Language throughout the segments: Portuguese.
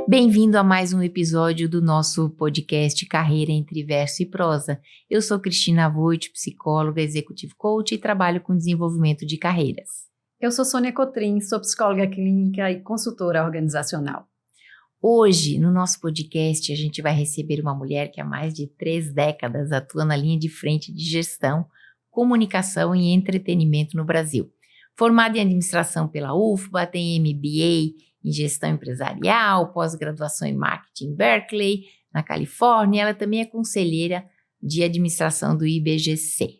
Bem-vindo a mais um episódio do nosso podcast Carreira entre Verso e Prosa. Eu sou Cristina Voit, psicóloga, executive coach e trabalho com desenvolvimento de carreiras. Eu sou Sônia Cotrim, sou psicóloga clínica e consultora organizacional. Hoje, no nosso podcast, a gente vai receber uma mulher que há mais de 3 décadas atua na linha de frente de gestão, comunicação e entretenimento no Brasil. Formada em administração pela UFBA, tem MBA em gestão empresarial, pós-graduação em marketing em Berkeley, na Califórnia. Ela também é conselheira de administração do IBGC.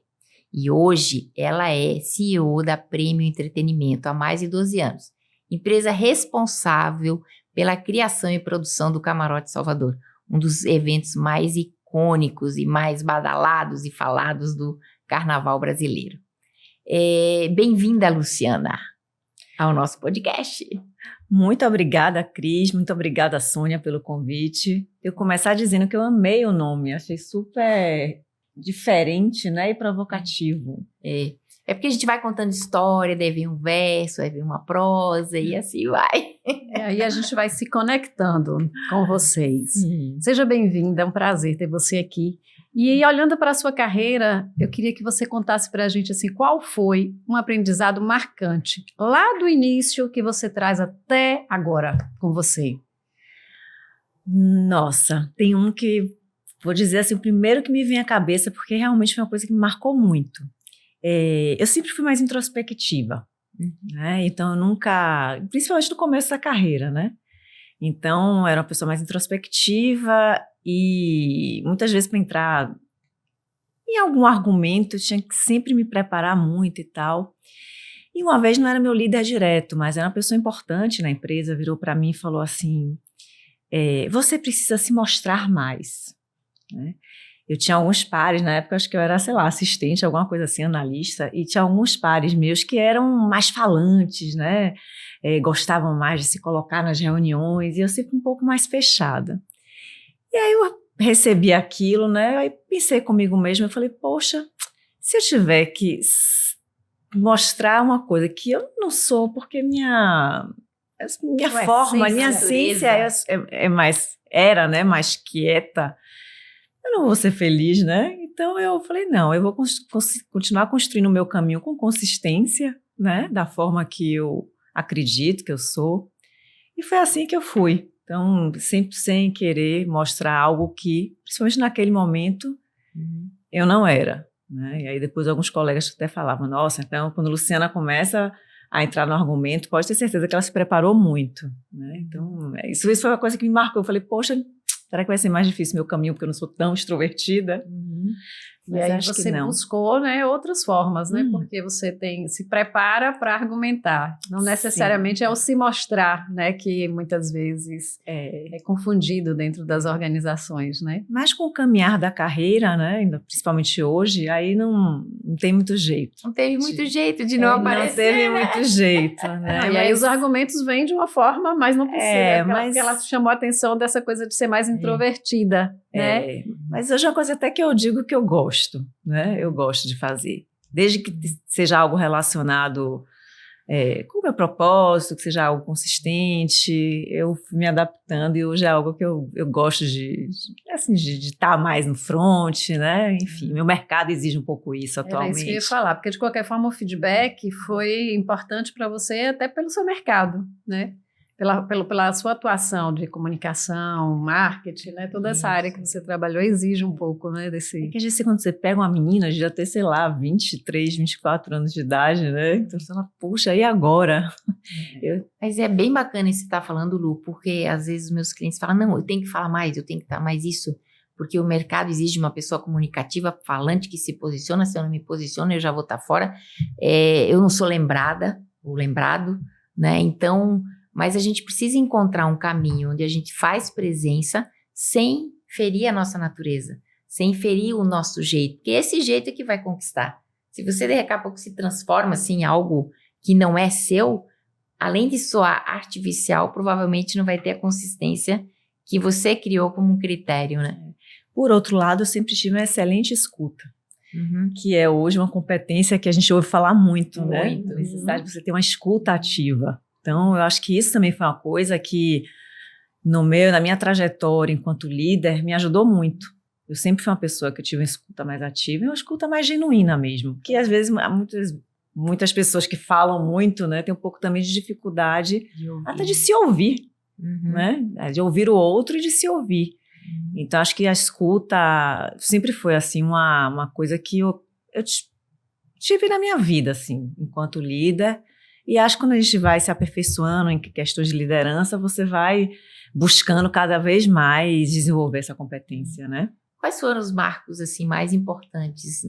E hoje ela é CEO da Prêmio Entretenimento há mais de 12 anos. Empresa responsável pela criação e produção do Camarote Salvador, um dos eventos mais icônicos e mais badalados e falados do Carnaval brasileiro. Bem-vinda, Luciana, ao nosso podcast. Muito obrigada, Cris, muito obrigada, Sônia, pelo convite. Eu começar dizendo que eu amei o nome, achei super diferente, né, e provocativo. É porque a gente vai contando história, daí vem um verso, aí vem uma prosa e assim vai. E aí a gente vai se conectando com vocês. Seja bem-vinda, é um prazer ter você aqui. E olhando para a sua carreira, eu queria que você contasse para a gente assim, qual foi um aprendizado marcante lá do início que você traz até agora com você? Nossa, tem um que, vou dizer assim, o primeiro que me vem à cabeça, porque realmente foi uma coisa que me marcou muito. Eu sempre fui mais introspectiva, né? Então eu nunca, principalmente no começo da carreira, né? Então, era uma pessoa mais introspectiva e muitas vezes para entrar em algum argumento eu tinha que sempre me preparar muito e tal. E uma vez não era meu líder direto, mas era uma pessoa importante na empresa, virou para mim e falou assim, você precisa se mostrar mais, né? Eu tinha alguns pares, na época acho que eu era, sei lá, assistente, alguma coisa assim, analista, e tinha alguns pares meus que eram mais falantes, né? Gostavam mais de se colocar nas reuniões, e eu sempre um pouco mais fechada. E aí eu recebi aquilo, né? Aí pensei comigo mesma, eu falei, poxa, se eu tiver que mostrar uma coisa que eu não sou, porque minha forma, minha essência era, né, mais quieta, eu não vou ser feliz, né? Então eu falei, não, eu vou continuar construindo o meu caminho com consistência, né? Da forma que eu acredito que eu sou. E foi assim que eu fui. Então, sempre sem querer mostrar algo que, principalmente naquele momento, eu não era, né? E aí depois alguns colegas até falavam, nossa, então quando a Luciana começa a entrar no argumento, pode ter certeza que ela se preparou muito, né? Então, isso foi uma coisa que me marcou. Eu falei, poxa, será que vai ser mais difícil meu caminho porque eu não sou tão extrovertida? E aí você buscou, né, outras formas, né? Porque você se prepara para argumentar. Não necessariamente é o se mostrar, né? Que muitas vezes é confundido dentro das organizações, né? Mas com o caminhar da carreira, né? Principalmente hoje, aí não tem muito jeito. Não teve muito jeito de não aparecer. Não teve muito jeito, né? E aí os argumentos vêm de uma forma mais não possível. Mas ela chamou a atenção dessa coisa de ser mais introvertida, né? Mas hoje é uma coisa até que eu digo que eu gosto, né? Eu gosto de fazer. Desde que seja algo relacionado com o meu propósito, que seja algo consistente, eu fui me adaptando e hoje é algo que eu gosto de estar mais no front, né? Enfim, meu mercado exige um pouco isso atualmente. É isso que eu ia falar, porque de qualquer forma o feedback foi importante para você até pelo seu mercado, né? Pela sua atuação de comunicação, marketing, né? Toda essa área que você trabalhou exige um pouco, né? Desse... que às vezes quando você pega uma menina, já ter, sei lá, 23, 24 anos de idade, né? Então você fala, puxa, e agora? Mas é bem bacana isso que você está falando, Lu, porque às vezes meus clientes falam, não, eu tenho que falar mais, eu tenho que dar mais isso, porque o mercado exige uma pessoa comunicativa, falante, que se posiciona, se eu não me posiciono, eu já vou estar fora, eu não sou lembrada, ou lembrado, né? Então... Mas a gente precisa encontrar um caminho onde a gente faz presença sem ferir a nossa natureza, sem ferir o nosso jeito, porque esse jeito é que vai conquistar. Se você daqui a pouco se transforma assim, em algo que não é seu, além de soar artificial, provavelmente não vai ter a consistência que você criou como um critério, né? Por outro lado, eu sempre tive uma excelente escuta. que é hoje uma competência que a gente ouve falar muito, né? Muito. A necessidade de você ter uma escuta ativa. Então, eu acho que isso também foi uma coisa que, na minha trajetória enquanto líder, me ajudou muito. Eu sempre fui uma pessoa que eu tive uma escuta mais ativa e uma escuta mais genuína mesmo. Que, às vezes, muitas pessoas que falam muito, né, tem um pouco também de dificuldade até de se ouvir, né? De ouvir o outro e de se ouvir. Então, acho que a escuta sempre foi, assim, uma coisa que eu tive na minha vida, assim, enquanto líder. E acho que quando a gente vai se aperfeiçoando em questões de liderança, você vai buscando cada vez mais desenvolver essa competência, né? Quais foram os marcos, assim, mais importantes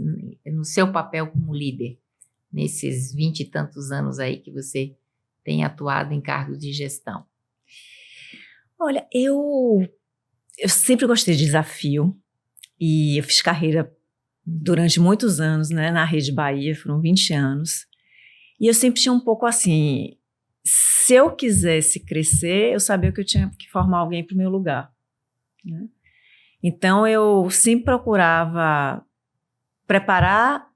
no seu papel como líder, nesses 20 e tantos anos aí que você tem atuado em cargos de gestão? Olha, eu sempre gostei de desafio e eu fiz carreira durante muitos anos, né, na Rede Bahia, foram 20 anos. E eu sempre tinha um pouco assim, se eu quisesse crescer, eu sabia que eu tinha que formar alguém para o meu lugar, né? Então, eu sempre procurava preparar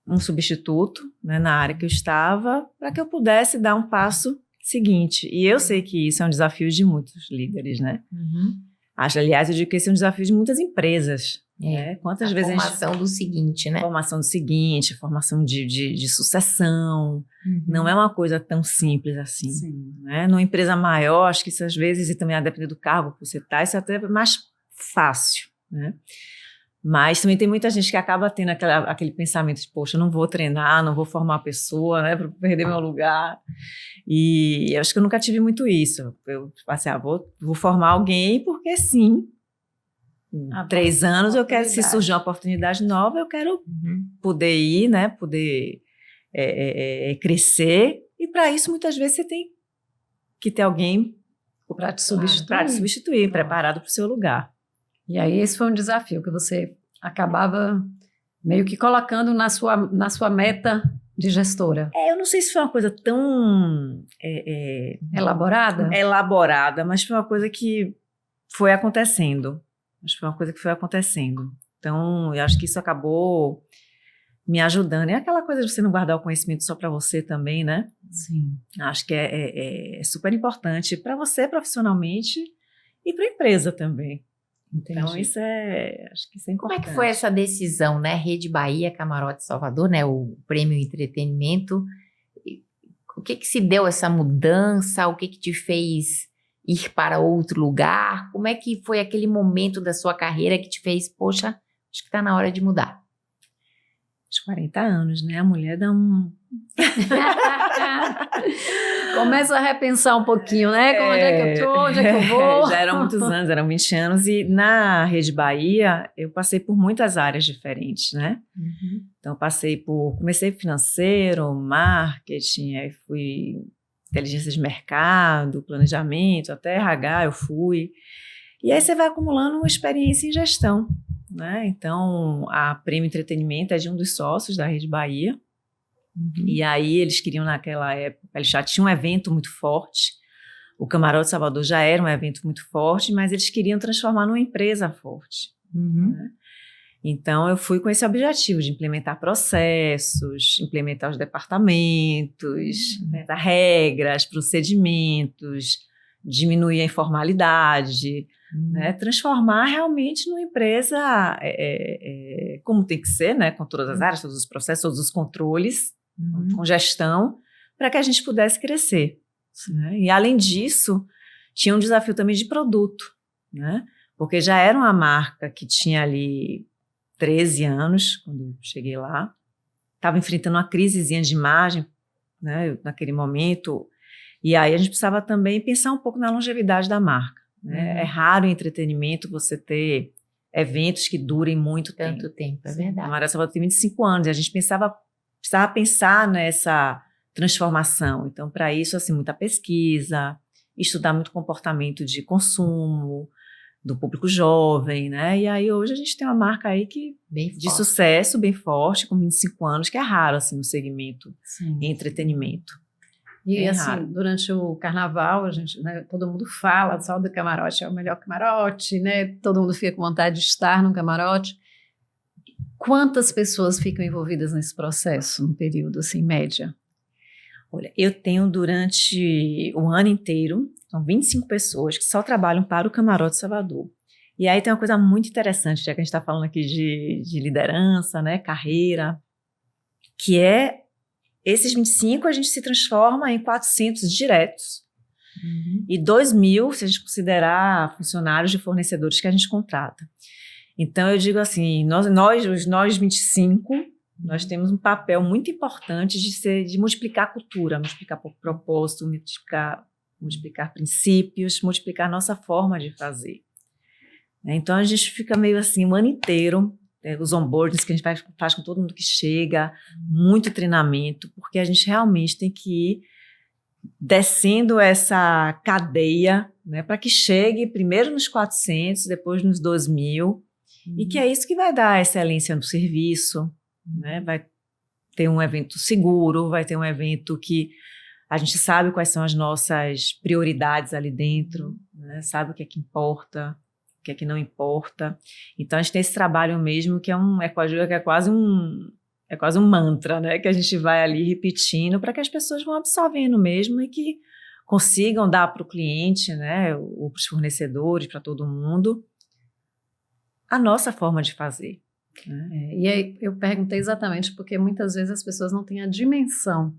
um substituto, né, na área que eu estava, para que eu pudesse dar um passo seguinte. E eu sei que isso é um desafio de muitos líderes, né? Aliás, eu digo que esse é um desafio de muitas empresas. Né? Quantas vezes formação do seguinte, né? Formação do seguinte, formação de sucessão. Não é uma coisa tão simples assim. Né? Numa empresa maior, acho que isso às vezes, e também a depender do cargo que você está, isso é até mais fácil, né? Mas também tem muita gente que acaba tendo aquele pensamento de, poxa, eu não vou treinar, não vou formar a pessoa, né, para perder meu lugar. E eu acho que eu nunca tive muito isso. Eu assim, vou formar alguém porque sim, 3 anos eu quero, se surgir uma oportunidade nova, eu quero poder ir, né, poder crescer. E para isso, muitas vezes, você tem que ter alguém para te substituir, preparado para o seu lugar. E aí esse foi um desafio que você acabava meio que colocando na sua meta de gestora. Eu não sei se foi uma coisa tão elaborada, mas foi uma coisa que foi acontecendo. Então, eu acho que isso acabou me ajudando. É aquela coisa de você não guardar o conhecimento só para você também, né? Sim. Acho que é super importante para você profissionalmente e para a empresa também. Entendi. Então, acho que isso é importante. Como é que foi essa decisão, né? Rede Bahia, Camarote Salvador, né? O prêmio Entretenimento. O que se deu essa mudança? O que te fez ir para outro lugar? Como é que foi aquele momento da sua carreira que te fez, poxa, acho que está na hora de mudar? Os 40 anos, né? A mulher dá um... Começa a repensar um pouquinho, né? Onde é que eu tô? Onde é que eu vou? Já eram muitos anos, eram 20 anos. E na Rede Bahia, eu passei por muitas áreas diferentes, né? Então, comecei financeiro, marketing, aí fui inteligência de mercado, planejamento, até RH eu fui. E aí você vai acumulando uma experiência em gestão, né? Então, a Prêmio Entretenimento é de um dos sócios da Rede Bahia. E aí eles queriam, naquela época, eles já tinham um evento muito forte. O Camarote Salvador já era um evento muito forte, mas eles queriam transformar numa empresa forte. Né? Então, eu fui com esse objetivo de implementar processos, implementar os departamentos, implementar regras, procedimentos, diminuir a informalidade, né? Transformar realmente numa empresa como tem que ser, né? Com todas as áreas, todos os processos, todos os controles, com gestão, para que a gente pudesse crescer. Né? E, além disso, tinha um desafio também de produto, né? Porque já era uma marca que tinha ali 13 anos, quando eu cheguei lá, estava enfrentando uma crisezinha de imagem, né, naquele momento, e aí a gente precisava também pensar um pouco na longevidade da marca. Né? É raro em entretenimento você ter eventos que durem muito tempo. Tanto tempo, é verdade. A Maré Salvador tem 25 anos, e a gente precisava pensar nessa transformação. Então, para isso, assim, muita pesquisa, estudar muito comportamento de consumo, do público jovem, né? E aí hoje a gente tem uma marca aí de sucesso, bem forte, com 25 anos, que é raro, assim, no segmento em entretenimento. E assim, durante o carnaval, a gente, né, todo mundo fala, só do camarote é o melhor camarote, né? Todo mundo fica com vontade de estar no camarote. Quantas pessoas ficam envolvidas nesse processo, no período, assim, média? Olha, eu tenho durante o ano inteiro, são 25 pessoas que só trabalham para o Camarote Salvador. E aí tem uma coisa muito interessante, já que a gente está falando aqui de liderança, né, carreira, que é esses 25 a gente se transforma em 400 diretos. E 2.000, se a gente considerar funcionários de fornecedores que a gente contrata. Então, eu digo assim, nós 25, nós temos um papel muito importante de multiplicar a cultura, multiplicar propósito, multiplicar princípios, multiplicar a nossa forma de fazer. Então, a gente fica meio assim o ano inteiro, os onboardings que a gente faz com todo mundo que chega, muito treinamento, porque a gente realmente tem que ir descendo essa cadeia, né, para que chegue primeiro nos 400, depois nos 2.000, e que é isso que vai dar excelência no serviço, né? Vai ter um evento seguro, vai ter um evento que a gente sabe quais são as nossas prioridades ali dentro, né? Sabe o que é que importa, o que é que não importa. Então a gente tem esse trabalho mesmo que é quase um mantra, né? Que a gente vai ali repetindo para que as pessoas vão absorvendo mesmo e que consigam dar para o cliente, né? Ou para os fornecedores, para todo mundo, a nossa forma de fazer. E aí eu perguntei exatamente porque muitas vezes as pessoas não têm a dimensão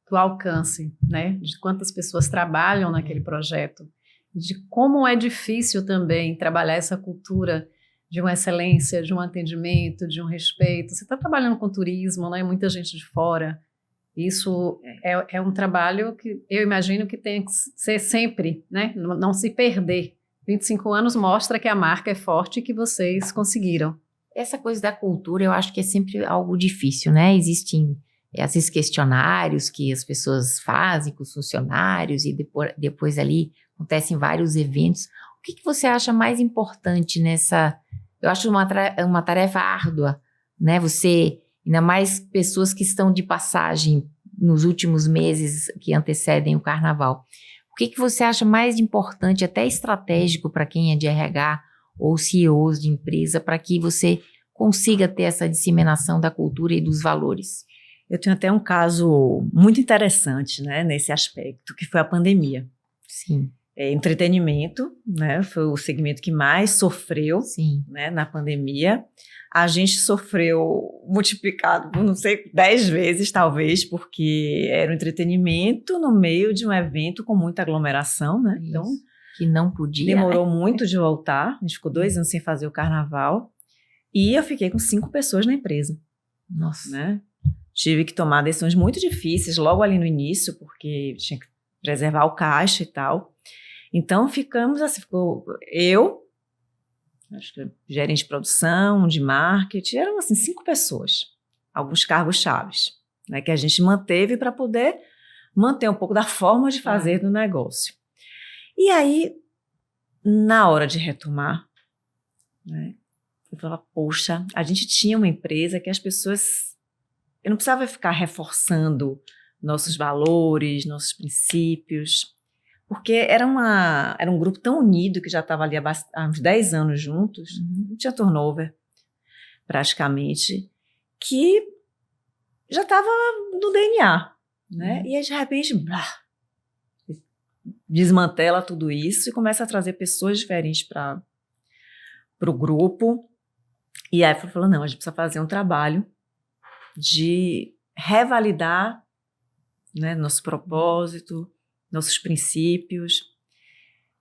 do alcance, né, de quantas pessoas trabalham naquele projeto, de como é difícil também trabalhar essa cultura de uma excelência, de um atendimento, de um respeito. Você está trabalhando com turismo, né, muita gente de fora. Isso é um trabalho que eu imagino que tem que ser sempre, né, não se perder. 25 anos mostra que a marca é forte e que vocês conseguiram. Essa coisa da cultura, eu acho que é sempre algo difícil, né? Existem, às vezes, questionários que as pessoas fazem com os funcionários e depois ali acontecem vários eventos. O que você acha mais importante nessa... Eu acho uma tarefa árdua, né? Você, ainda mais pessoas que estão de passagem nos últimos meses que antecedem o carnaval. O que você acha mais importante, até estratégico para quem é de RH ou CEOs de empresa, para que você consiga ter essa disseminação da cultura e dos valores? Eu tenho até um caso muito interessante, né, nesse aspecto, que foi a pandemia. Sim. Entretenimento, né, foi o segmento que mais sofreu, sim, né, na pandemia. A gente sofreu multiplicado, não sei, 10 vezes talvez, porque era um entretenimento no meio de um evento com muita aglomeração, né? Isso. Então, que não podia. Demorou muito de voltar, a gente ficou 2 anos sem fazer o carnaval, e eu fiquei com 5 pessoas na empresa. Nossa. Né? Tive que tomar decisões muito difíceis logo ali no início, porque tinha que preservar o caixa e tal. Então, ficamos assim, ficou eu, acho que gerente de produção, de marketing, eram assim 5 pessoas, alguns cargos chaves, né, que a gente manteve para poder manter um pouco da forma de fazer do negócio. E aí, na hora de retomar, né, eu falava, poxa, a gente tinha uma empresa que as pessoas... Eu não precisava ficar reforçando nossos valores, nossos princípios, porque era um grupo tão unido que já estava ali há uns 10 anos juntos, não tinha turnover, praticamente, que já estava no DNA, né? E aí, de repente, desmantela tudo isso e começa a trazer pessoas diferentes para o grupo. E aí falou, não, a gente precisa fazer um trabalho de revalidar, né, nosso propósito, nossos princípios.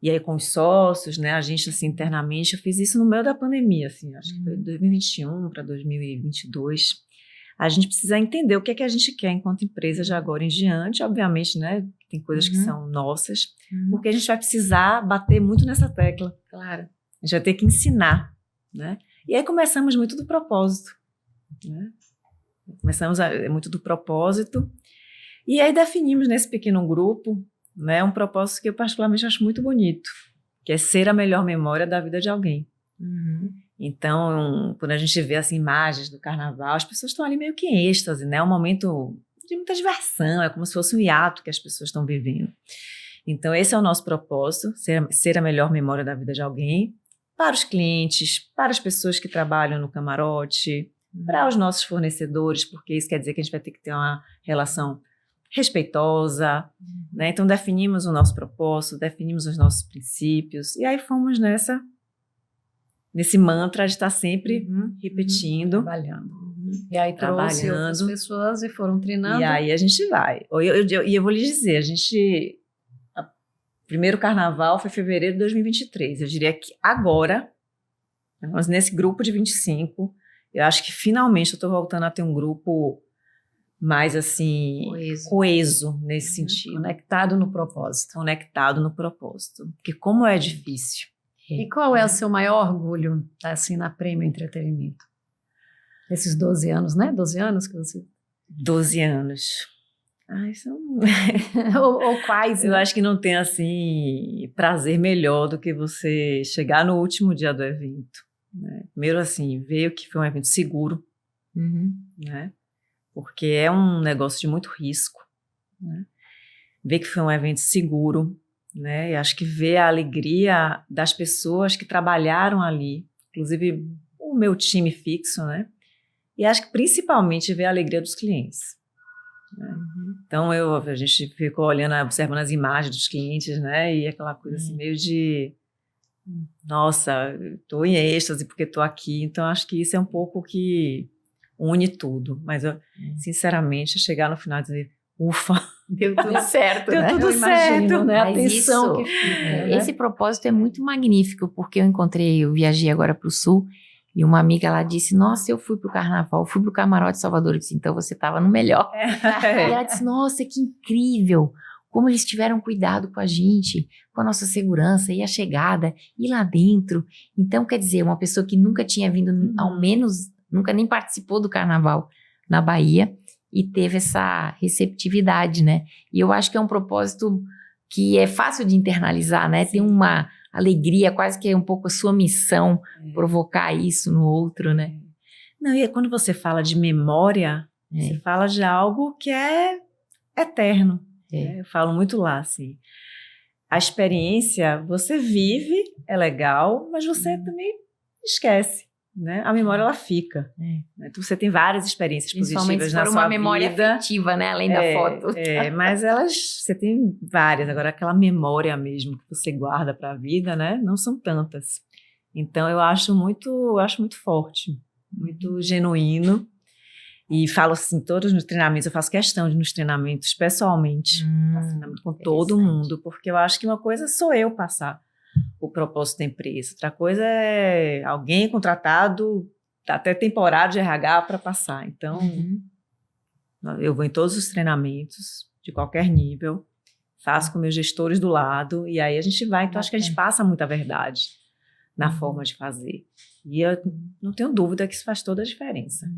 E aí com os sócios, né, a gente assim internamente, eu fiz isso no meio da pandemia, assim, acho que foi 2021 para 2022. A gente precisa entender o que é que a gente quer enquanto empresa de agora em diante, obviamente, né, tem coisas que são nossas, porque a gente vai precisar bater muito nessa tecla. Claro. A gente vai ter que ensinar, né? E aí começamos muito do propósito, né? Muito do propósito. E aí definimos nesse pequeno grupo, né, um propósito que eu particularmente acho muito bonito, que é ser a melhor memória da vida de alguém. Então, quando a gente vê as imagens do carnaval, as pessoas estão ali meio que em êxtase, né? É um momento de muita diversão, é como se fosse um hiato que as pessoas estão vivendo. Então, esse é o nosso propósito, ser a melhor memória da vida de alguém, para os clientes, para as pessoas que trabalham no camarote, para os nossos fornecedores, porque isso quer dizer que a gente vai ter que ter uma relação respeitosa, né? Então definimos o nosso propósito, definimos os nossos princípios, e aí fomos nesse mantra de estar sempre repetindo, trabalhando. E aí trouxe outras pessoas e foram treinando. E aí a gente vai. E eu vou lhe dizer, o primeiro carnaval foi em fevereiro de 2023. Eu diria que agora, nós nesse grupo de 25, eu acho que finalmente eu estou voltando a ter um grupo mais assim, coeso nesse sentido. Conectado no propósito. Conectado no propósito. Porque como é difícil. E qual é o seu maior orgulho, assim, na Prêmio Entretenimento? Esses 12 anos, né? 12 anos que você... 12 anos. Ai, são... ou quais, Eu né? acho que não tem, assim, prazer melhor do que você chegar no último dia do evento. Né? Primeiro, assim, ver que foi um evento seguro, né? Porque é um negócio de muito risco. Né? Ver que foi um evento seguro, né? E acho que ver a alegria das pessoas que trabalharam ali, inclusive o meu time fixo, né? E acho que principalmente ver a alegria dos clientes. Né? Então a gente ficou olhando, observando as imagens dos clientes, né? E aquela coisa assim meio de, nossa, estou em êxtase porque estou aqui. Então acho que isso é um pouco que une tudo. Mas eu, sinceramente, chegar no final e dizer, ufa, deu tudo certo, deu né? tudo Eu imagino, certo. né? A Mas tensão isso, que fica, né? esse propósito é muito magnífico, porque eu viajei agora para o Sul, e uma amiga lá disse, nossa, eu fui pro carnaval, fui pro Camarote de Salvador. Eu disse, então você estava no melhor. E ela disse, nossa, que incrível, como eles tiveram cuidado com a gente, com a nossa segurança e a chegada, e lá dentro. Então, quer dizer, uma pessoa que nunca tinha vindo, ao menos, nunca nem participou do carnaval na Bahia, e teve essa receptividade, né? E eu acho que é um propósito que é fácil de internalizar, né? Tem uma alegria, quase que é um pouco a sua missão, provocar isso no outro, né? Não, e quando você fala de memória, você fala de algo que é eterno. Né? Eu falo muito lá, assim. A experiência, você vive, é legal, mas você também esquece. Né? A memória, ela fica. Né? Então, você tem várias experiências positivas na sua vida. Principalmente se for uma memória afetiva, né? Além da foto. Mas você tem várias. Agora, aquela memória mesmo que você guarda para a vida, né? Não são tantas. Então, eu acho muito forte, muito genuíno. E falo assim, todos nos treinamentos, eu faço questão de nos treinamentos, pessoalmente, treinamento com todo mundo, porque eu acho que uma coisa sou eu passar o propósito da empresa. Outra coisa é alguém contratado, até temporário de RH para passar. Então, eu vou em todos os treinamentos, de qualquer nível, faço com meus gestores do lado, e aí a gente vai. Então, acho que a gente passa muita verdade na forma de fazer. E eu não tenho dúvida que isso faz toda a diferença.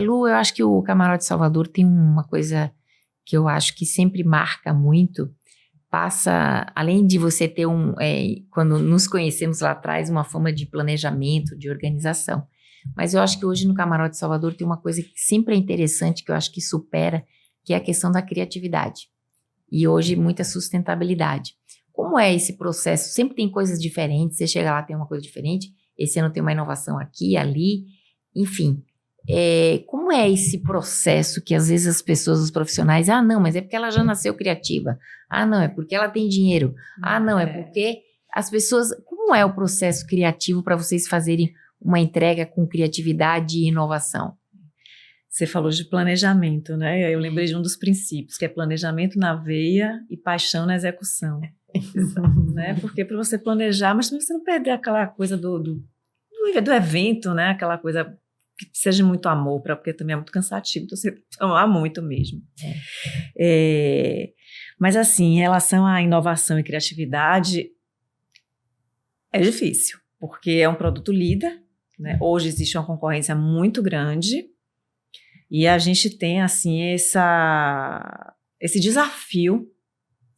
Lu, eu acho que o Camarote de Salvador tem uma coisa que eu acho que sempre marca muito, passa, além de você ter quando nos conhecemos lá atrás, uma fama de planejamento, de organização. Mas eu acho que hoje no Camarote de Salvador tem uma coisa que sempre é interessante, que eu acho que supera, que é a questão da criatividade. E hoje muita sustentabilidade. Como é esse processo? Sempre tem coisas diferentes, você chega lá, tem uma coisa diferente, esse ano tem uma inovação aqui, ali, enfim. Como é esse processo que às vezes as pessoas, os profissionais, não, mas é porque ela já nasceu criativa, não, é porque ela tem dinheiro, não, é porque as pessoas, como é o processo criativo para vocês fazerem uma entrega com criatividade e inovação? Você falou de planejamento, né? Eu lembrei de um dos princípios, que é planejamento na veia e paixão na execução. Né? Porque para você planejar, mas também você não perder aquela coisa do evento, né? Aquela coisa que seja muito amor, porque também é muito cansativo, então você amar muito mesmo. Mas assim, em relação à inovação e criatividade, é difícil, porque é um produto líder, né? Hoje existe uma concorrência muito grande e a gente tem assim esse desafio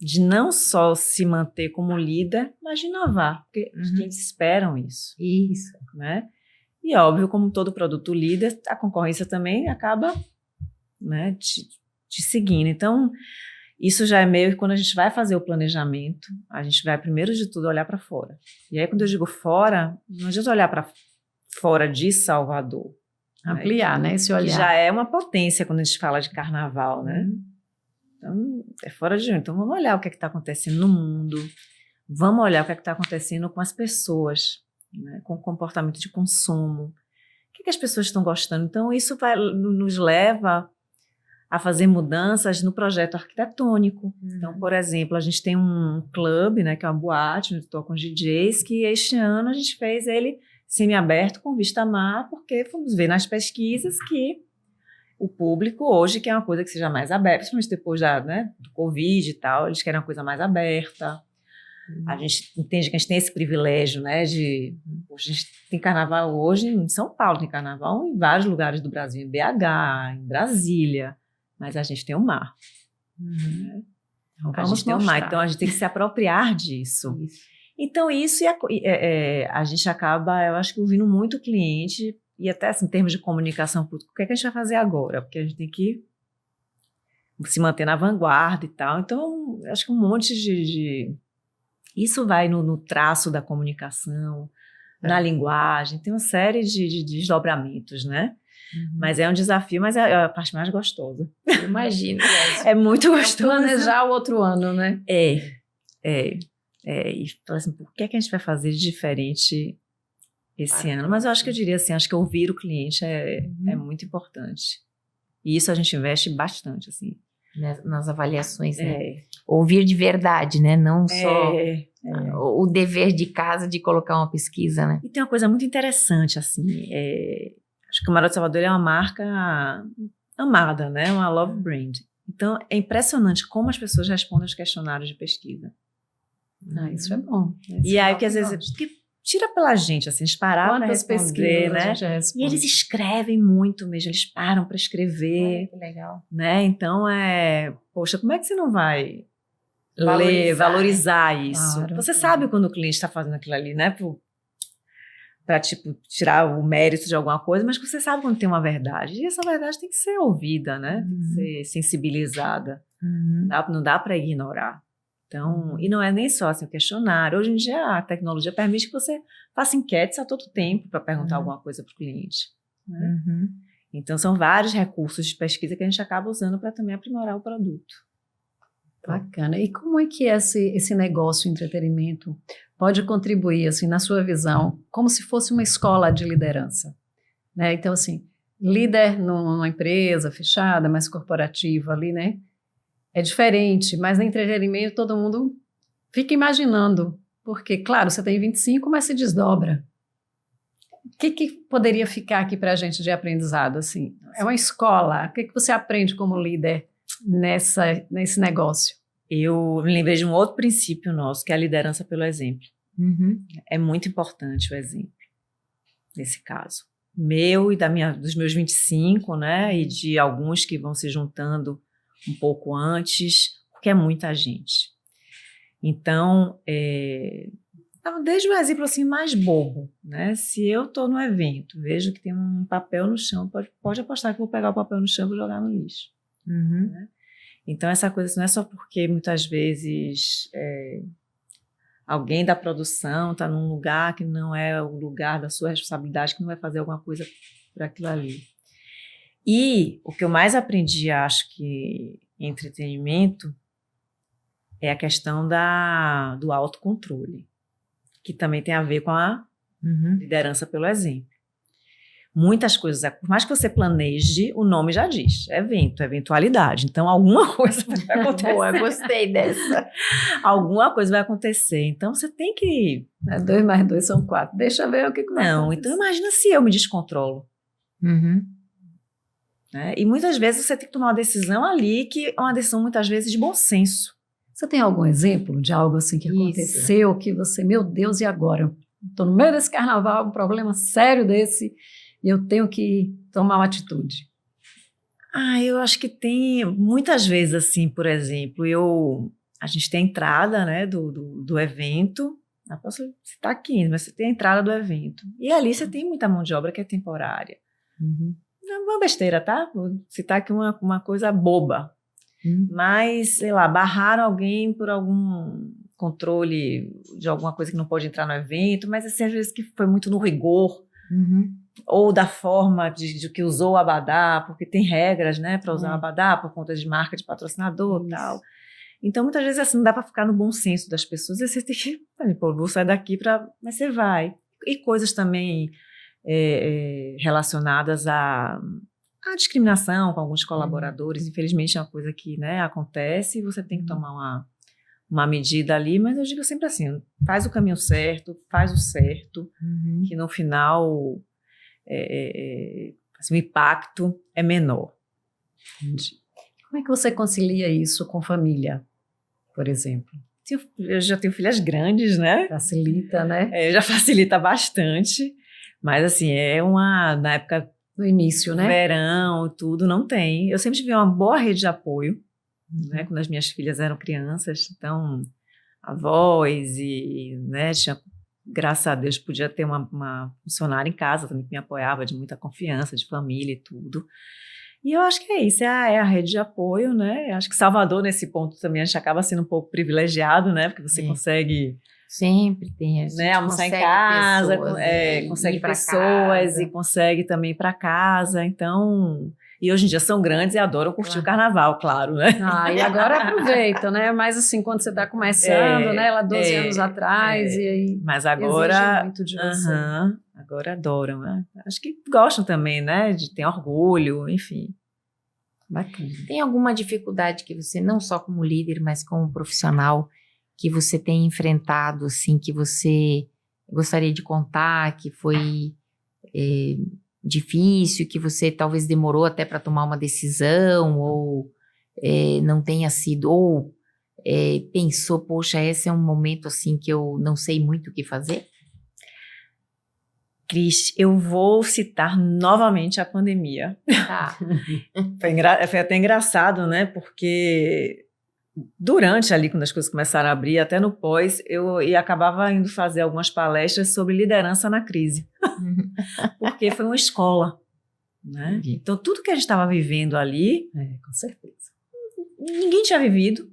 de não só se manter como líder, mas de inovar, porque os clientes esperam isso. Isso. Né? E óbvio, como todo produto líder, a concorrência também acaba, né, te seguindo. Então, isso já é meio que quando a gente vai fazer o planejamento, a gente vai primeiro de tudo olhar para fora. E aí quando eu digo fora, não adianta olhar para fora de Salvador. Ampliar, né? Esse Que olhar. já é uma potência quando a gente fala de carnaval, né? Então, é fora de jogo. Então, vamos olhar o que está acontecendo no mundo, vamos olhar o que está acontecendo com as pessoas, né? Com o comportamento de consumo. O que as pessoas estão gostando? Então, isso nos leva a fazer mudanças no projeto arquitetônico. Então, por exemplo, a gente tem um clube, né, que é uma boate, onde tocam DJs, que este ano a gente fez ele semiaberto com vista a mar, porque fomos ver nas pesquisas que o público hoje quer uma coisa que seja mais aberta, principalmente depois do Covid e tal, eles querem uma coisa mais aberta. A gente entende que a gente tem esse privilégio, né, poxa, a gente tem carnaval hoje em São Paulo, tem carnaval em vários lugares do Brasil, em BH, em Brasília, mas a gente tem o mar. Então, A gente tem o mar, então a gente tem que se apropriar disso. Então isso a gente acaba, eu acho que ouvindo muito o cliente, e até assim, em termos de comunicação pública, o que é que a gente vai fazer agora? Porque a gente tem que se manter na vanguarda e tal. Então, eu acho que um monte isso vai no traço da comunicação, na linguagem, tem uma série de desdobramentos, né? Mas é um desafio, mas é a parte mais gostosa. Imagino. É muito gostoso. Planejar o outro ano, né? E falar assim, por que a gente vai fazer de diferente esse ano? Mas eu acho que eu diria assim, acho que ouvir o cliente é muito importante. E isso a gente investe bastante, assim. Nas avaliações, né? Ouvir de verdade, né? Não só o dever de casa de colocar uma pesquisa, né? E tem uma coisa muito interessante, assim, acho que o Maró de Salvador é uma marca amada, né? Uma love brand. Então, é impressionante como as pessoas respondem aos questionários de pesquisa. Isso é bom. E aí, que às vezes, tira pela gente, assim, eles pararam para responder, né? E eles escrevem muito mesmo, eles param para escrever. Que legal. Né? Então, poxa, como é que você não vai valorizar isso? Claro, Você sabe quando o cliente está fazendo aquilo ali, né? Para, tipo, tirar o mérito de alguma coisa, mas você sabe quando tem uma verdade. E essa verdade tem que ser ouvida, né? Tem que ser sensibilizada. Não dá para ignorar. Então, e não é nem só assim, o questionário. Hoje em dia, a tecnologia permite que você faça enquetes a todo tempo para perguntar alguma coisa para o cliente. Né? Então, são vários recursos de pesquisa que a gente acaba usando para também aprimorar o produto. Bacana. E como é que esse negócio, entretenimento, pode contribuir, assim, na sua visão, como se fosse uma escola de liderança? Né? Então, assim, líder numa empresa fechada, mais corporativa ali, né? É diferente, mas no entretenimento todo mundo fica imaginando, porque, claro, você tem 25, mas se desdobra. O que poderia ficar aqui para a gente de aprendizado, assim? É uma escola, o que você aprende como líder nesse negócio? Eu me lembrei de um outro princípio nosso, que é a liderança pelo exemplo. É muito importante o exemplo, nesse caso. Meu e dos meus 25, né, e de alguns que vão se juntando um pouco antes, porque é muita gente. Então, desde um exemplo assim mais bobo, né? Se eu estou no evento, vejo que tem um papel no chão, pode apostar que eu vou pegar o papel no chão e vou jogar no lixo. Né? Então, essa coisa não é só porque muitas vezes alguém da produção está num lugar que não é o lugar da sua responsabilidade, que não vai fazer alguma coisa por aquilo ali. E o que eu mais aprendi, acho que em entretenimento, é a questão do autocontrole, que também tem a ver com a liderança pelo exemplo. Muitas coisas, por mais que você planeje, o nome já diz, evento, eventualidade. Então, alguma coisa vai acontecer. Boa, gostei dessa. Alguma coisa vai acontecer. Então, você tem que... 2 mais 2 são 4. Deixa eu ver o que vai acontecer. Não, então imagina se eu me descontrolo. Né? E muitas vezes você tem que tomar uma decisão ali, que é uma decisão muitas vezes de bom senso. Você tem algum exemplo de algo assim que aconteceu, que você, meu Deus, e agora? Estou no meio desse carnaval, um problema sério desse, e eu tenho que tomar uma atitude. Eu acho que tem muitas vezes assim, por exemplo, a gente tem a entrada, né, do evento, não posso citar 15, mas você tem a entrada do evento, e ali você tem muita mão de obra que é temporária. Não é uma besteira, tá? Vou citar aqui uma coisa boba. Mas, sei lá, barraram alguém por algum controle de alguma coisa que não pode entrar no evento, mas assim, às vezes que foi muito no rigor. ou da forma de que usou o abadá, porque tem regras, né, para usar o abadá por conta de marca de patrocinador e tal. Então, muitas vezes, assim, não dá para ficar no bom senso das pessoas, e você tem que, pô, vou sair daqui mas você vai. E coisas também relacionadas à discriminação com alguns colaboradores, infelizmente é uma coisa que, né, acontece e você tem que tomar uma medida ali, mas eu digo sempre assim, faz o caminho certo, faz o certo, que no final assim, o impacto é menor. Como é que você concilia isso com família, por exemplo? Eu já tenho filhas grandes, né? Facilita, né? Já facilita bastante, mas assim, na época no início, né? Verão, tudo, não tem. Eu sempre tive uma boa rede de apoio, né? Quando as minhas filhas eram crianças, então, avós e, né, graças a Deus, podia ter uma funcionária em casa também que me apoiava, de muita confiança, de família e tudo. E eu acho que é isso, é a rede de apoio, né? Eu acho que Salvador, nesse ponto, também, a gente acaba sendo um pouco privilegiado, né? Porque você consegue... Sempre tem, né, almoçar em casa, consegue pessoas e consegue também ir para casa, então... E hoje em dia são grandes e adoram curtir o carnaval, claro, né? E agora aproveita, né? Mas assim, quando você está começando, né? Ela 12 anos atrás e aí... Mas agora... exige muito de você. Agora adoram, né? Acho que gostam também, né? De ter orgulho, enfim. Bacana. Tem alguma dificuldade que você, não só como líder, mas como profissional, que você tem enfrentado, assim, que você gostaria de contar, que foi difícil, que você talvez demorou até para tomar uma decisão, ou não tenha sido, ou pensou, poxa, esse é um momento, assim, que eu não sei muito o que fazer? Cris, eu vou citar novamente a pandemia. Tá. Foi até engraçado, né? Porque... durante ali, quando as coisas começaram a abrir, até no pós, eu acabava indo fazer algumas palestras sobre liderança na crise. Porque foi uma escola, né? Então, tudo que a gente estava vivendo ali... com certeza. Ninguém tinha vivido.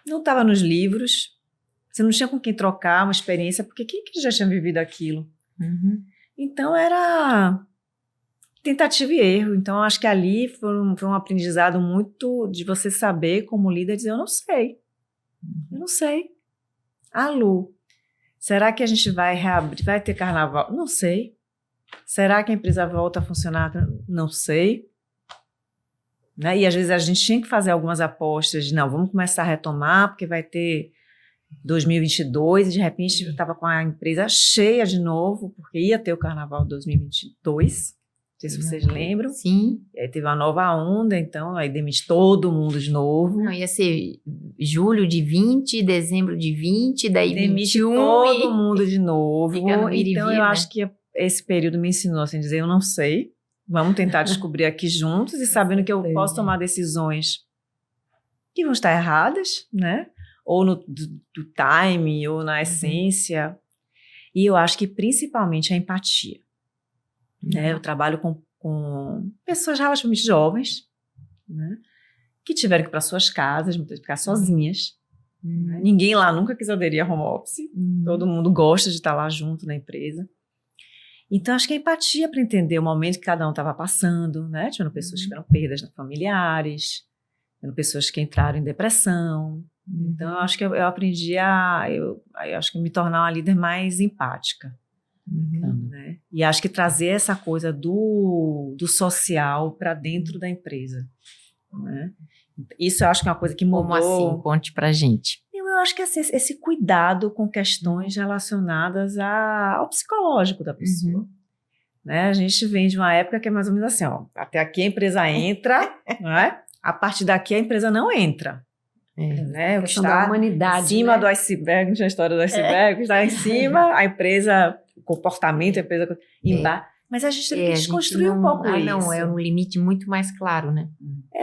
Não estava nos livros. Você não tinha com quem trocar uma experiência, porque quem que já tinha vivido aquilo? Então, era... tentativa e erro. Então, acho que ali foi um aprendizado muito de você saber, como líder, dizer, eu não sei. Eu não sei. Lu, será que a gente vai reabrir? Vai ter carnaval? Não sei. Será que a empresa volta a funcionar? Não sei. Né? E às vezes a gente tinha que fazer algumas apostas de, não, vamos começar a retomar, porque vai ter 2022, e de repente eu estava com a empresa cheia de novo, porque ia ter o carnaval 2022. Não sei se vocês lembram. Sim. E aí teve uma nova onda, então aí demite todo mundo de novo. Não, ia ser julho de 20, dezembro de 20, daí demite 21 todo mundo de novo. Então eu acho que esse período me ensinou assim, dizer, eu não sei, vamos tentar descobrir aqui juntos e sabendo que eu posso tomar decisões que vão estar erradas, né? Ou do time, ou na essência. E eu acho que principalmente a empatia. Né? Eu trabalho com pessoas relativamente jovens, né? Que tiveram que ir para suas casas, muitas vezes ficar sozinhas. Né? Ninguém lá nunca quis aderir a home office. Todo mundo gosta de estar lá junto na empresa. Então, acho que a empatia para entender o momento que cada um estava passando, né? Tiveram pessoas que tiveram perdas familiares, tiveram pessoas que entraram em depressão. Então, eu acho que eu aprendi eu acho que me tornar uma líder mais empática. Né? E acho que trazer essa coisa do social para dentro da empresa. Né? Isso eu acho que é uma coisa que mudou. Como assim? Conte pra gente. Eu acho que assim, esse cuidado com questões relacionadas ao psicológico da pessoa. Né? A gente vem de uma época que é mais ou menos assim, ó, até aqui a empresa entra, né? A partir daqui a empresa não entra. Né? O que está da humanidade, em cima, né? Do iceberg, tinha a história do iceberg, o que está em cima, a empresa, o comportamento, a empresa embaixo. Mas a gente teve que desconstruir um pouco isso. Não, é um limite muito mais claro, né?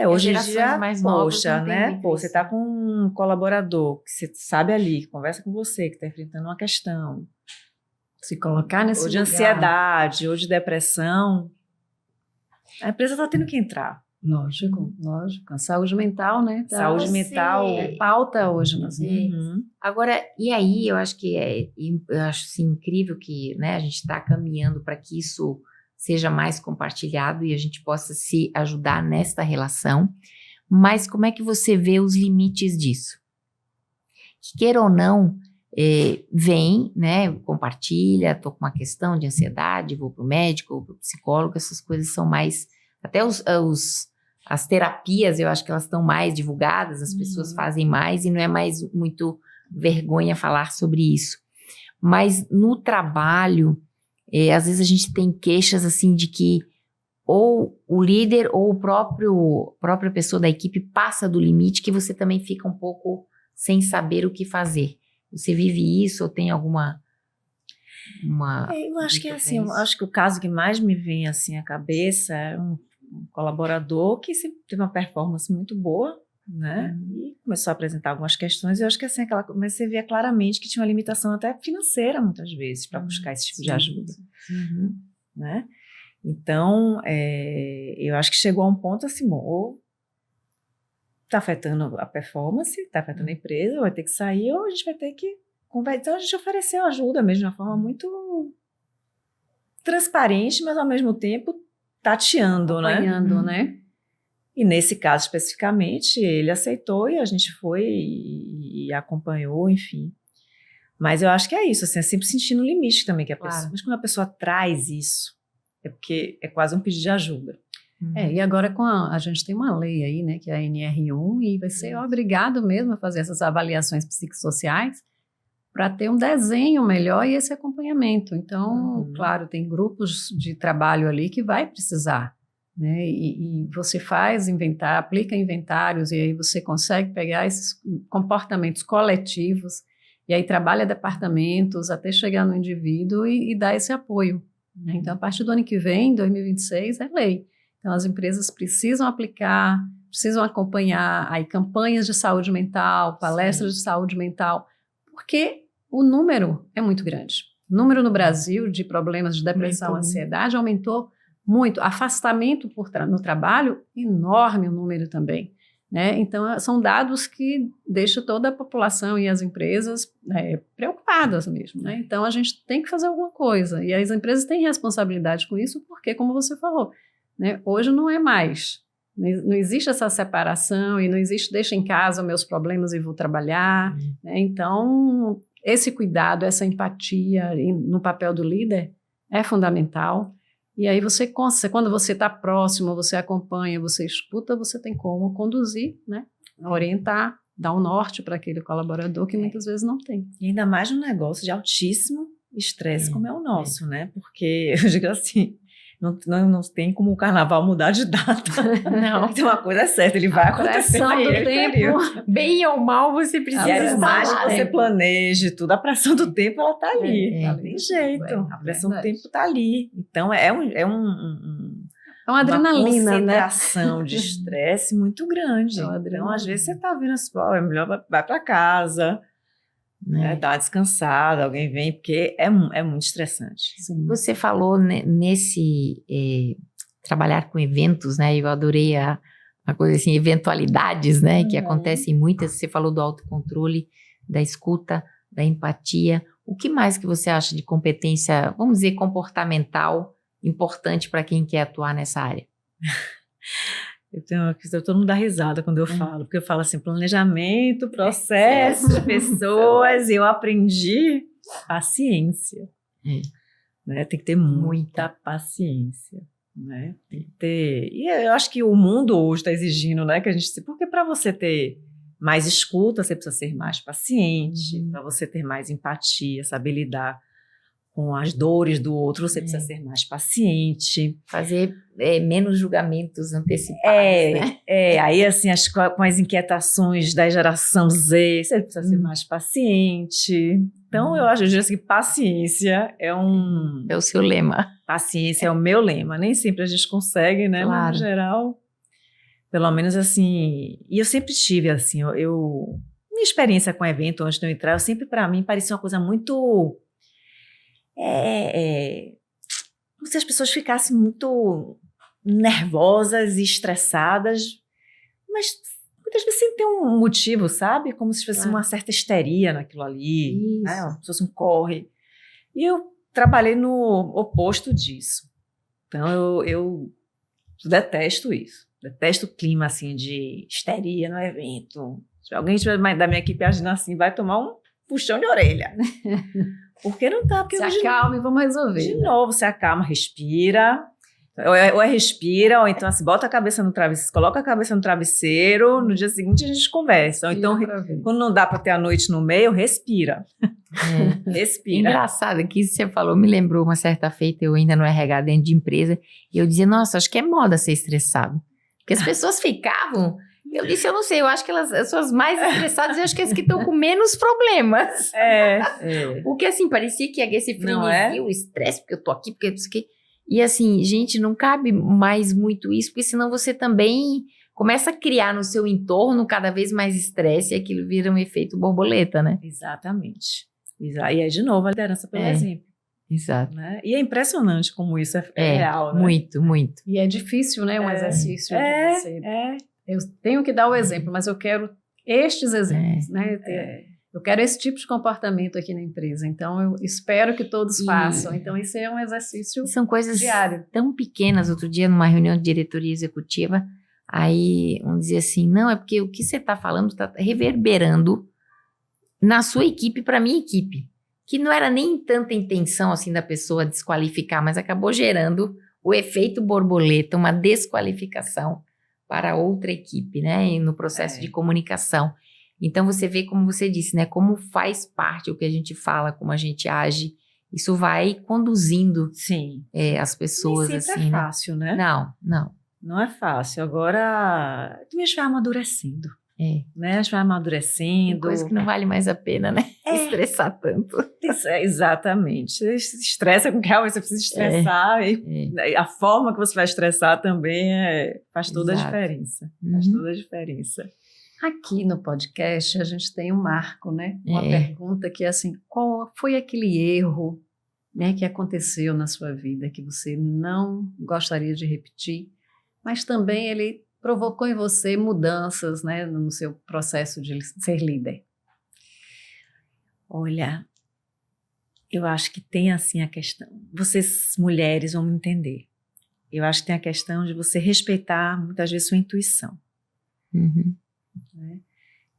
Hoje em dia, mais novas, poxa, né? Você está com um colaborador que você sabe ali, que conversa com você, que está enfrentando uma questão. Se colocar nesse ou de lugar. Ansiedade, ou de depressão. A empresa está tendo que entrar. Lógico. A saúde mental, né? Saúde mental é pauta hoje nas Uhum. Agora, e aí eu acho que eu acho assim, incrível que, né, a gente está caminhando para que isso seja mais compartilhado e a gente possa se ajudar nesta relação. Mas como é que você vê os limites disso? Que queira ou não, vem, né, compartilha, estou com uma questão de ansiedade, vou para o médico, vou para o psicólogo, essas coisas são mais, até as terapias, eu acho que elas estão mais divulgadas, as pessoas fazem mais e não é mais muito vergonha falar sobre isso. Mas no trabalho, às vezes a gente tem queixas assim de que ou o líder ou própria pessoa da equipe passa do limite que você também fica um pouco sem saber o que fazer. Você vive isso ou tem alguma... Eu acho que assim, eu acho que o caso que mais me vem assim à cabeça é um colaborador que sempre teve uma performance muito boa, né? E começou a apresentar algumas questões. E eu acho que assim, você vê claramente que tinha uma limitação até financeira muitas vezes para buscar esse tipo de ajuda, né? Então, eu acho que chegou a um ponto assim, bom, ou está afetando a performance, está afetando a empresa, vai ter que sair, ou a gente vai ter que conversar. Então, a gente ofereceu ajuda mesmo de uma forma muito transparente, mas ao mesmo tempo tateando, acompanhando, né? E nesse caso especificamente, ele aceitou e a gente foi e acompanhou, enfim. Mas eu acho que é isso, assim, é sempre sentindo o limite também que a pessoa... Mas quando a pessoa traz isso, é porque é quase um pedido de ajuda. E agora a gente tem uma lei aí, né, que é a NR1, e vai ser obrigado mesmo a fazer essas avaliações psicossociais para ter um desenho melhor e esse acompanhamento. Então, claro, tem grupos de trabalho ali que vai precisar, né, e você aplica inventários, e aí você consegue pegar esses comportamentos coletivos, e aí trabalha departamentos até chegar no indivíduo e dar esse apoio. Né? Então, a partir do ano que vem, 2026, é lei. Então, as empresas precisam aplicar, precisam acompanhar aí campanhas de saúde mental, palestras de saúde mental, porque o número é muito grande. O número no Brasil de problemas de depressão, ansiedade aumentou muito. Afastamento no trabalho, enorme o número também. Né? Então, são dados que deixam toda a população e as empresas preocupadas mesmo. Né? Então, a gente tem que fazer alguma coisa. E as empresas têm responsabilidade com isso, porque, como você falou, né, hoje não é mais. Não existe essa separação e não existe deixa em casa meus problemas e vou trabalhar. Né? Então, esse cuidado, essa empatia no papel do líder é fundamental. E aí quando você está próximo, você acompanha, você escuta, você tem como conduzir, né? Orientar, dar um norte para aquele colaborador que muitas vezes não tem. E ainda mais num negócio de altíssimo estresse como é o nosso, né? Porque, eu digo assim, não tem como o carnaval mudar de data. Não. Então, uma coisa é certa, ele vai acontecer naquele período. Bem ou mal, você precisa. E por mais que você planeje tudo, a pressão do tempo, ela tá ali. Não tem jeito. A pressão do tempo tá ali. Então, é uma adrenalina, uma concentração de estresse muito grande. Então, às vezes, você tá vendo assim, é melhor vai para casa, né, dá uma descansada, alguém vem, porque é muito estressante. Sim. Você falou nesse trabalhar com eventos, né? Eu adorei a coisa assim, eventualidades, né? Que acontecem muitas. Você falou do autocontrole, da escuta, da empatia. O que mais que você acha de competência, vamos dizer, comportamental, importante para quem quer atuar nessa área? Todo mundo dá risada quando eu falo, porque eu falo assim, planejamento, processo, pessoas, e eu aprendi paciência. Né? Tem que ter muita paciência. Né? Tem que ter... E eu acho que o mundo hoje está exigindo, né, que a gente... Porque para você ter mais escuta, você precisa ser mais paciente, para você ter mais empatia, saber lidar com as dores do outro, você precisa ser mais paciente. Fazer menos julgamentos antecipados, né? Aí assim, com as inquietações da geração Z, você precisa ser mais paciente. Então, eu diria assim, que paciência é o seu lema. Paciência é o meu lema. Nem sempre a gente consegue, né? Claro. Mas, no geral, pelo menos assim... E eu sempre tive, assim, minha experiência com evento, antes de eu entrar, sempre, para mim, parecia uma coisa muito... como se as pessoas ficassem muito nervosas e estressadas, mas muitas vezes sem ter um motivo, sabe? Como se fosse uma certa histeria naquilo ali, né? Como se fosse um corre. E eu trabalhei no oposto disso. Então, eu detesto isso. Detesto o clima, assim, de histeria no evento. Se alguém da minha equipe agindo assim, vai tomar um puxão de orelha. Porque não dá. Porque se acalma e vamos resolver. De novo, se acalma, respira. Ou é respira, ou então assim, bota a cabeça no travesseiro, coloca a cabeça no travesseiro, no dia seguinte a gente conversa. Ou então, quando não dá para ter a noite no meio, respira. Respira. Engraçado que isso que você falou me lembrou uma certa feita, eu ainda no RH dentro de empresa, e eu dizia, nossa, acho que é moda ser estressado. Porque as pessoas ficavam, eu disse, eu não sei, eu acho que as pessoas mais estressadas, eu acho que as que estão com menos problemas. Porque assim, parecia que esse frenesi, o estresse, porque eu tô aqui, porque isso aqui. E assim, gente, não cabe mais muito isso, porque senão você também começa a criar no seu entorno cada vez mais estresse e aquilo vira um efeito borboleta, né? Exatamente. E aí, de novo, a liderança pelo exemplo. Exato. Né? E é impressionante como isso é real, né? Muito, muito. E é difícil, né? Um exercício de você. Eu tenho que dar o exemplo, mas eu quero estes exemplos, né? Eu quero esse tipo de comportamento aqui na empresa, então eu espero que todos façam. Então, isso é um exercício são coisas diário. Tão pequenas. Outro dia, numa reunião de diretoria executiva, aí um dizia assim, não, é porque o que você está falando está reverberando na sua equipe para a minha equipe. Que não era nem tanta intenção assim da pessoa desqualificar, mas acabou gerando o efeito borboleta, uma desqualificação para outra equipe, né? E no processo de comunicação. Então, você vê, como você disse, né? Como faz parte o que a gente fala, como a gente age. Isso vai conduzindo as pessoas. Nem sempre assim, é fácil, né? Não. Não é fácil. Agora, a gente vai amadurecendo. Né? A gente vai amadurecendo. Tem coisa que não vale mais a pena, né? Estressar tanto. Exatamente. Você estressa com que realmente você precisa estressar. E a forma que você vai estressar também faz toda a diferença. Faz toda a diferença. Aqui no podcast a gente tem um marco, né? Uma pergunta que é assim, qual foi aquele erro, né, que aconteceu na sua vida que você não gostaria de repetir, mas também ele provocou em você mudanças, né, no seu processo de ser líder? Olha, eu acho que tem assim a questão, vocês mulheres vão me entender, eu acho que tem a questão de você respeitar muitas vezes sua intuição. Né?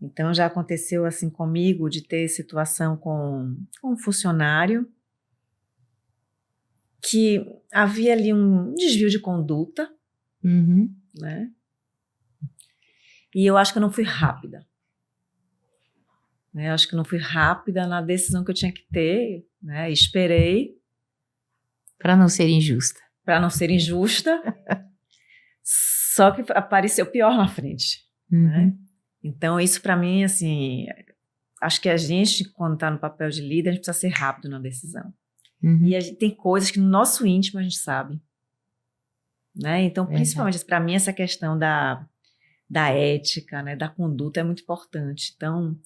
Então já aconteceu assim comigo de ter situação com um funcionário que havia ali um desvio de conduta, né? E eu acho que eu não fui rápida. Eu acho que não fui rápida na decisão que eu tinha que ter, né? Esperei. Para não ser injusta. Para não ser injusta. Só que apareceu pior na frente. Né? Então, isso para mim, assim, acho que a gente, quando está no papel de líder, a gente precisa ser rápido na decisão. E a gente tem coisas que no nosso íntimo a gente sabe. Né? Então, principalmente, para mim, essa questão da ética, né, da conduta é muito importante. Então,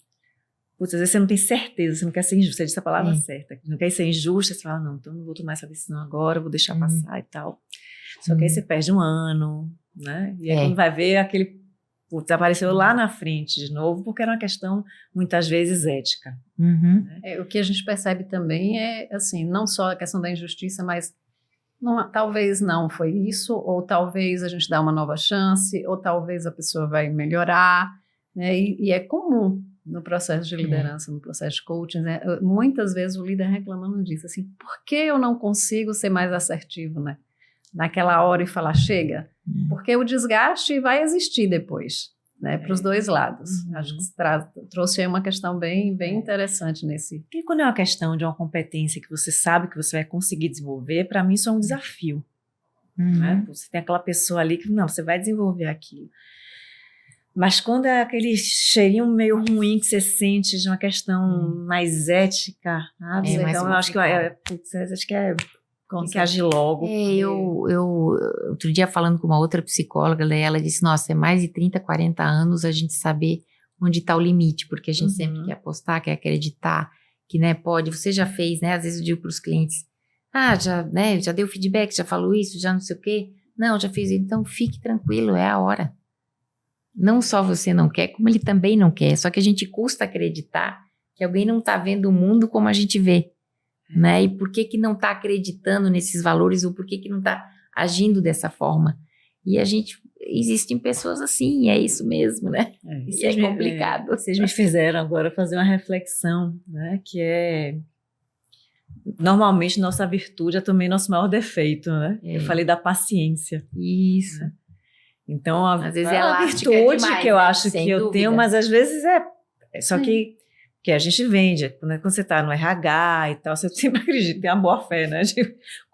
às vezes você não tem certeza, você não quer ser injusta, você disse a palavra certa. Não quer ser injusta, você fala, não, então não vou tomar essa decisão agora, vou deixar passar e tal. Só que aí você perde um ano, né? E aí quando vai ver aquele... apareceu lá na frente de novo, porque era uma questão, muitas vezes, ética. Né? O que a gente percebe também é, assim, não só a questão da injustiça, mas talvez não foi isso, ou talvez a gente dá uma nova chance, ou talvez a pessoa vai melhorar, né? E é comum no processo de liderança, no processo de coaching, né? Muitas vezes o líder reclamando disso, assim, por que eu não consigo ser mais assertivo, né? Naquela hora e falar, chega, porque o desgaste vai existir depois, né, para os dois lados. Acho que trouxe aí uma questão bem interessante nesse. Porque quando é uma questão de uma competência que você sabe que você vai conseguir desenvolver, para mim isso é um desafio. Né? Você tem aquela pessoa ali que, não, você vai desenvolver aquilo. Mas quando é aquele cheirinho meio ruim que você sente de uma questão mais ética, sabe? Então eu acho que acho que tem que agir logo. Eu outro dia falando com uma outra psicóloga, ela disse, nossa, é mais de 30, 40 anos a gente saber onde está o limite, porque a gente sempre quer apostar, quer acreditar, que, né, pode, você já fez, né, às vezes eu digo para os clientes, já deu feedback, já falou isso, já não sei o quê, Não, já fiz. Então fique tranquilo, é a hora. Não só você não quer, como ele também não quer. Só que a gente custa acreditar que alguém não está vendo o mundo como a gente vê, né? E por que que não está acreditando nesses valores ou por que que não está agindo dessa forma? E existem pessoas assim, e é isso mesmo, né? Isso é complicado. Vocês me fizeram agora fazer uma reflexão, né? Que é... Normalmente, nossa virtude é também nosso maior defeito, né? Eu falei da paciência. Isso. Né? Então, às vezes é a virtude demais, que eu né? acho Sem que eu dúvida. tenho, mas às vezes só que a gente vende. Quando você está no RH e tal, você sempre acredita, tem a boa fé, né? De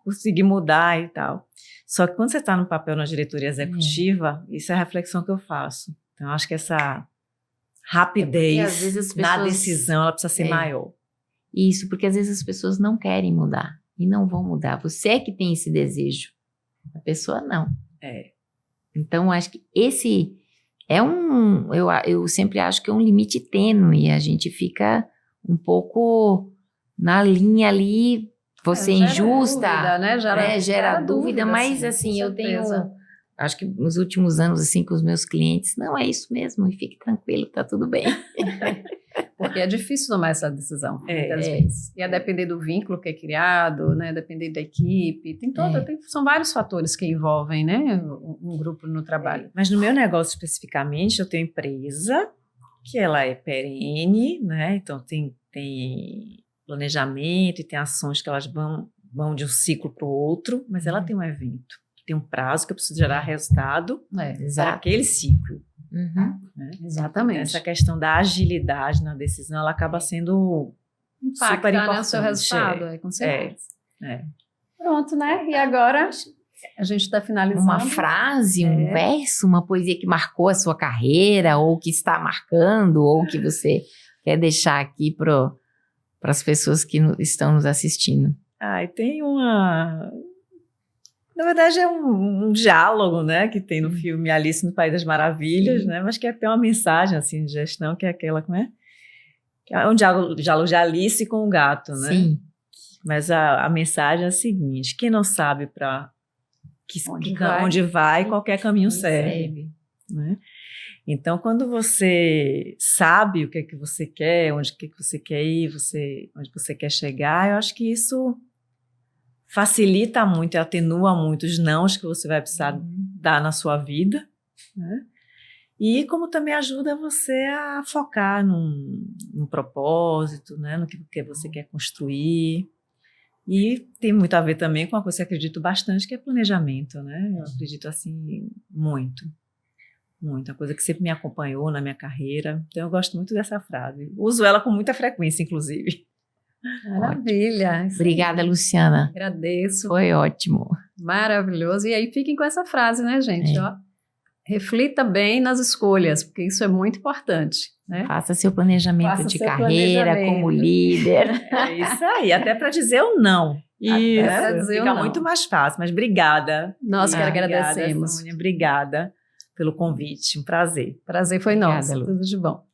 conseguir mudar e tal. Só que quando você está no papel na diretoria executiva, isso é a reflexão que eu faço. Então, eu acho que essa rapidez às vezes as na pessoas- decisão ela precisa ser maior. Isso, porque às vezes as pessoas não querem mudar e não vão mudar. Você é que tem esse desejo, a pessoa não. Então, acho que esse é eu sempre acho que é um limite tênue. A gente fica um pouco na linha ali, você Gera injusta, dúvida, né? Gera dúvida, mas sim, assim, com eu tenho, certeza. acho que nos últimos anos, assim, com os meus clientes, não, é isso mesmo, e fique tranquilo, tá tudo bem. Porque é difícil tomar essa decisão, muitas É. vezes. E a depender do vínculo que é criado, né? Depender da equipe. São vários fatores que envolvem, né? Um grupo no trabalho. Mas no meu negócio especificamente, eu tenho empresa que ela é perene, né? Então tem planejamento e tem ações que elas vão de um ciclo para o outro, mas ela tem um evento, que tem um prazo que eu preciso gerar resultado para Exato. aquele ciclo. Uhum. Né? Exatamente. Essa questão da agilidade na decisão, ela acaba sendo Impacta, super né, importante. o seu resultado, com certeza. É. Pronto, né? E agora a gente está finalizando. Uma frase, um verso, uma poesia que marcou a sua carreira, ou que está marcando, ou que você quer deixar aqui para as pessoas que estão nos assistindo. E tem na verdade, é um diálogo, né, que tem no filme Alice no País das Maravilhas, né, mas que é até uma mensagem, assim, de gestão, que é aquela, como é? Que é um diálogo de Alice com o gato, né? Sim. Mas a mensagem é a seguinte: quem não sabe para onde vai, qualquer caminho serve. Né? Então, quando você sabe o que é que você quer, onde que você quer ir, onde você quer chegar, eu acho que isso facilita muito e atenua muito os nãos que você vai precisar dar na sua vida, né? E como também ajuda você a focar num propósito, né? No que você quer construir. E tem muito a ver também com uma coisa que eu acredito bastante, que é planejamento, né? Eu acredito assim muito. Muita coisa que sempre me acompanhou na minha carreira. Então eu gosto muito dessa frase. Uso ela com muita frequência, inclusive. Maravilha. Obrigada, Luciana. Agradeço. Foi ótimo. Maravilhoso. E aí fiquem com essa frase, né, gente? Ó, reflita bem nas escolhas, porque isso é muito importante, né? Faça seu planejamento de carreira como líder. É isso aí, até para dizer o não. Isso, para dizer fica o não. muito mais fácil, mas obrigada. Nós que agradecemos. Obrigada, Sônia, obrigada pelo convite, um prazer. Prazer foi Obrigada, nosso. Lu. Tudo de bom.